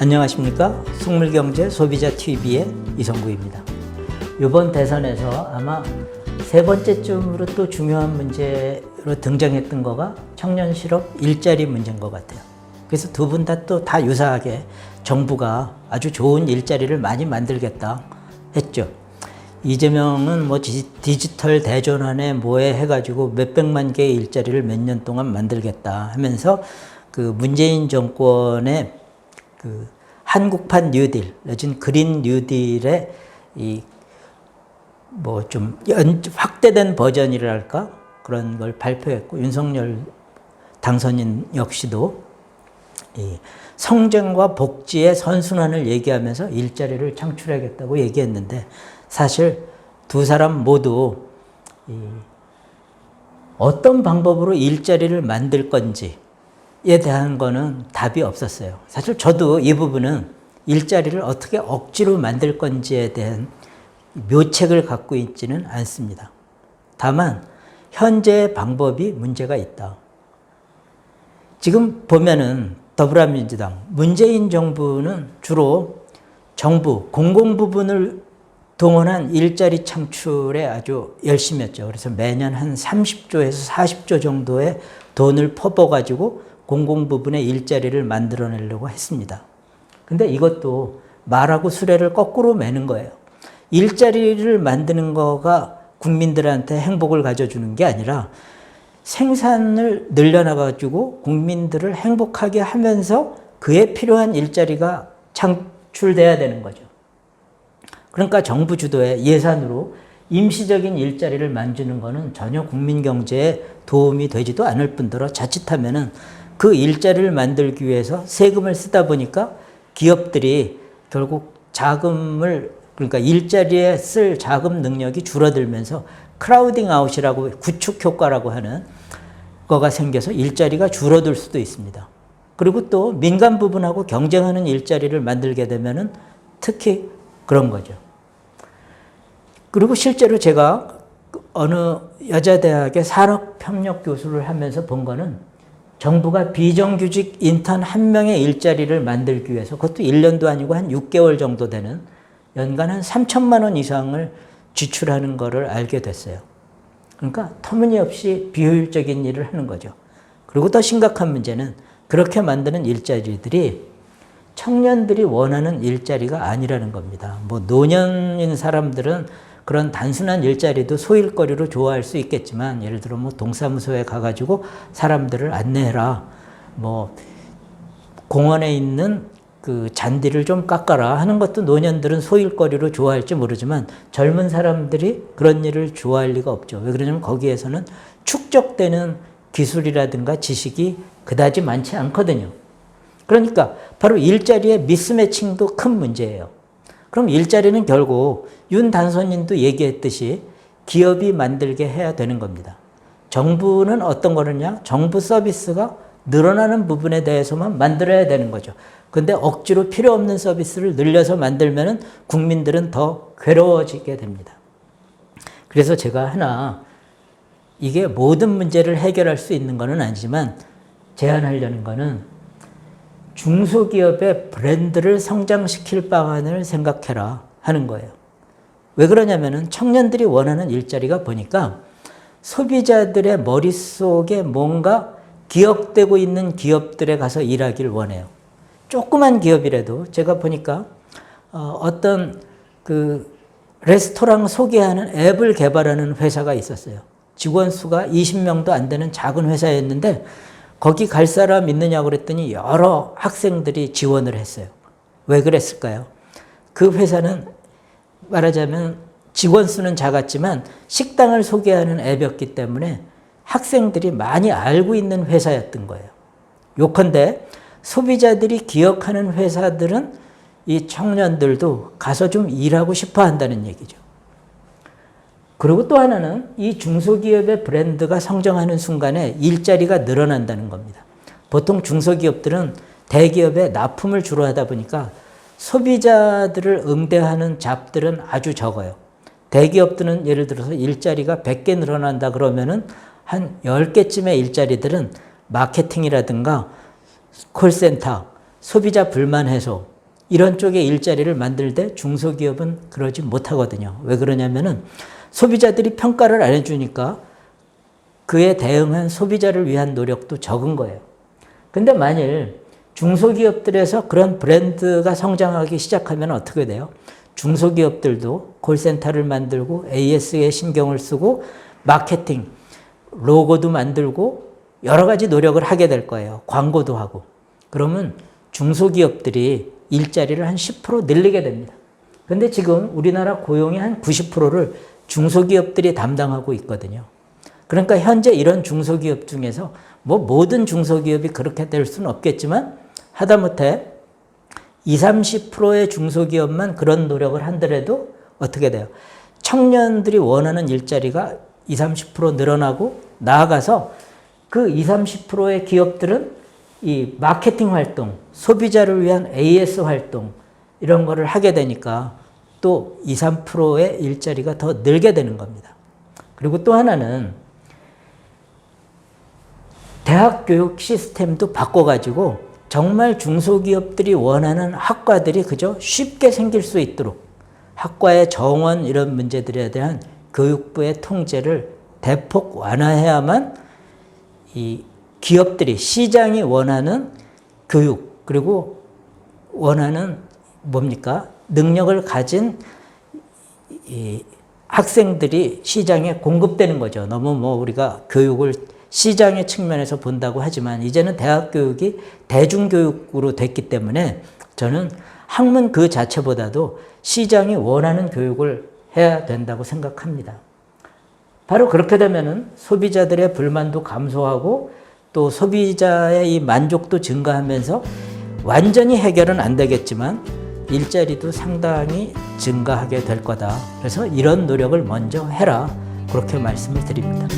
안녕하십니까? 속물경제 소비자TV의 이성구입니다. 이번 대선에서 아마 세 번째쯤으로 또 중요한 문제로 등장했던 거가 청년 실업 일자리 문제인 것 같아요. 그래서 두 분 다 유사하게 정부가 아주 좋은 일자리를 많이 만들겠다 했죠. 이재명은 뭐 디지털 대전환에 뭐에 해가지고 몇백만 개의 일자리를 몇 년 동안 만들겠다 하면서 그 문재인 정권의 그 한국판 뉴딜, 내지는 그린 뉴딜의 이 뭐 좀 확대된 버전이랄까 그런 걸 발표했고, 윤석열 당선인 역시도 이 성장과 복지의 선순환을 얘기하면서 일자리를 창출하겠다고 얘기했는데, 사실 두 사람 모두 어떤 방법으로 일자리를 만들 건지에 대한 거는 답이 없었어요. 사실 저도 이 부분은 일자리를 어떻게 억지로 만들 건지에 대한 묘책을 갖고 있지는 않습니다. 다만 현재의 방법이 문제가 있다. 지금 보면은 더불어민주당, 문재인 정부는 주로 정부, 공공 부분을 동원한 일자리 창출에 아주 열심히 했죠. 그래서 매년 한 30조에서 40조 정도의 돈을 퍼부어가지고 공공 부분의 일자리를 만들어내려고 했습니다. 근데 이것도 말하고 수레를 거꾸로 매는 거예요. 일자리를 만드는 거가 국민들한테 행복을 가져주는 게 아니라 생산을 늘려나가지고 국민들을 행복하게 하면서 그에 필요한 일자리가 창출돼야 되는 거죠. 그러니까 정부 주도의 예산으로 임시적인 일자리를 만드는 거는 전혀 국민 경제에 도움이 되지도 않을 뿐더러 자칫하면은 그 일자리를 만들기 위해서 세금을 쓰다 보니까 기업들이 결국 자금을, 그러니까 일자리에 쓸 자금 능력이 줄어들면서 크라우딩 아웃이라고, 구축 효과라고 하는 거가 생겨서 일자리가 줄어들 수도 있습니다. 그리고 또 민간 부분하고 경쟁하는 일자리를 만들게 되면은 특히 그런 거죠. 그리고 실제로 제가 어느 여자대학의 산업협력 교수를 하면서 본 거는, 정부가 비정규직 인턴 한 명의 일자리를 만들기 위해서, 그것도 1년도 아니고 한 6개월 정도 되는, 연간 한 3천만 원 이상을 지출하는 거를 알게 됐어요. 그러니까 터무니없이 비효율적인 일을 하는 거죠. 그리고 더 심각한 문제는 그렇게 만드는 일자리들이 청년들이 원하는 일자리가 아니라는 겁니다. 뭐 노년인 사람들은 그런 단순한 일자리도 소일거리로 좋아할 수 있겠지만, 예를 들어 뭐 동사무소에 가가지고 사람들을 안내해라, 뭐 공원에 있는 그 잔디를 좀 깎아라 하는 것도 노년들은 소일거리로 좋아할지 모르지만, 젊은 사람들이 그런 일을 좋아할 리가 없죠. 왜 그러냐면 거기에서는 축적되는 기술이라든가 지식이 그다지 많지 않거든요. 그러니까 바로 일자리의 미스매칭도 큰 문제예요. 그럼 일자리는 결국 윤 당선인도 얘기했듯이 기업이 만들게 해야 되는 겁니다. 정부는 어떤 거느냐? 정부 서비스가 늘어나는 부분에 대해서만 만들어야 되는 거죠. 근데 억지로 필요 없는 서비스를 늘려서 만들면은 국민들은 더 괴로워지게 됩니다. 그래서 제가 하나, 이게 모든 문제를 해결할 수 있는 거는 아니지만 제안하려는 거는, 중소기업의 브랜드를 성장시킬 방안을 생각해라 하는 거예요. 왜 그러냐면은 청년들이 원하는 일자리가 보니까 소비자들의 머릿속에 뭔가 기억되고 있는 기업들에 가서 일하기를 원해요. 조그만 기업이라도, 제가 보니까 어떤 그 레스토랑 소개하는 앱을 개발하는 회사가 있었어요. 직원 수가 20명도 안 되는 작은 회사였는데 거기 갈 사람 있느냐고 그랬더니 여러 학생들이 지원을 했어요. 왜 그랬을까요? 그 회사는 말하자면 직원 수는 작았지만 식당을 소개하는 앱이었기 때문에 학생들이 많이 알고 있는 회사였던 거예요. 요컨대 소비자들이 기억하는 회사들은 이 청년들도 가서 좀 일하고 싶어 한다는 얘기죠. 그리고 또 하나는 이 중소기업의 브랜드가 성장하는 순간에 일자리가 늘어난다는 겁니다. 보통 중소기업들은 대기업에 납품을 주로 하다 보니까 소비자들을 응대하는 잡들은 아주 적어요. 대기업들은 예를 들어서 일자리가 100개 늘어난다 그러면은 한 10개쯤의 일자리들은 마케팅이라든가 콜센터, 소비자 불만 해소, 이런 쪽에 일자리를 만들 때 중소기업은 그러지 못하거든요. 왜 그러냐면은 소비자들이 평가를 안 해주니까 그에 대응한 소비자를 위한 노력도 적은 거예요. 근데 만일 중소기업들에서 그런 브랜드가 성장하기 시작하면 어떻게 돼요? 중소기업들도 콜센터를 만들고 AS에 신경을 쓰고 마케팅, 로고도 만들고 여러 가지 노력을 하게 될 거예요. 광고도 하고. 그러면 중소기업들이 일자리를 한 10% 늘리게 됩니다. 근데 지금 우리나라 고용의 한 90%를 중소기업들이 담당하고 있거든요. 그러니까 현재 이런 중소기업 중에서 뭐 모든 중소기업이 그렇게 될 수는 없겠지만 하다못해 20, 30%의 중소기업만 그런 노력을 한더라도 어떻게 돼요? 청년들이 원하는 일자리가 20, 30% 늘어나고 나아가서 그 20, 30%의 기업들은 이 마케팅 활동, 소비자를 위한 AS 활동 이런 거를 하게 되니까 또 20, 30%의 일자리가 더 늘게 되는 겁니다. 그리고 또 하나는 대학 교육 시스템도 바꿔가지고 정말 중소기업들이 원하는 학과들이 그저 쉽게 생길 수 있도록 학과의 정원 이런 문제들에 대한 교육부의 통제를 대폭 완화해야만 이 기업들이 시장이 원하는 교육 그리고 원하는 뭡니까? 능력을 가진 이 학생들이 시장에 공급되는 거죠. 너무 뭐 우리가 교육을 시장의 측면에서 본다고 하지만 이제는 대학 교육이 대중교육으로 됐기 때문에 저는 학문 그 자체보다도 시장이 원하는 교육을 해야 된다고 생각합니다. 바로 그렇게 되면은 소비자들의 불만도 감소하고 또 소비자의 이 만족도 증가하면서 완전히 해결은 안 되겠지만 일자리도 상당히 증가하게 될 거다. 그래서 이런 노력을 먼저 해라. 그렇게 말씀을 드립니다.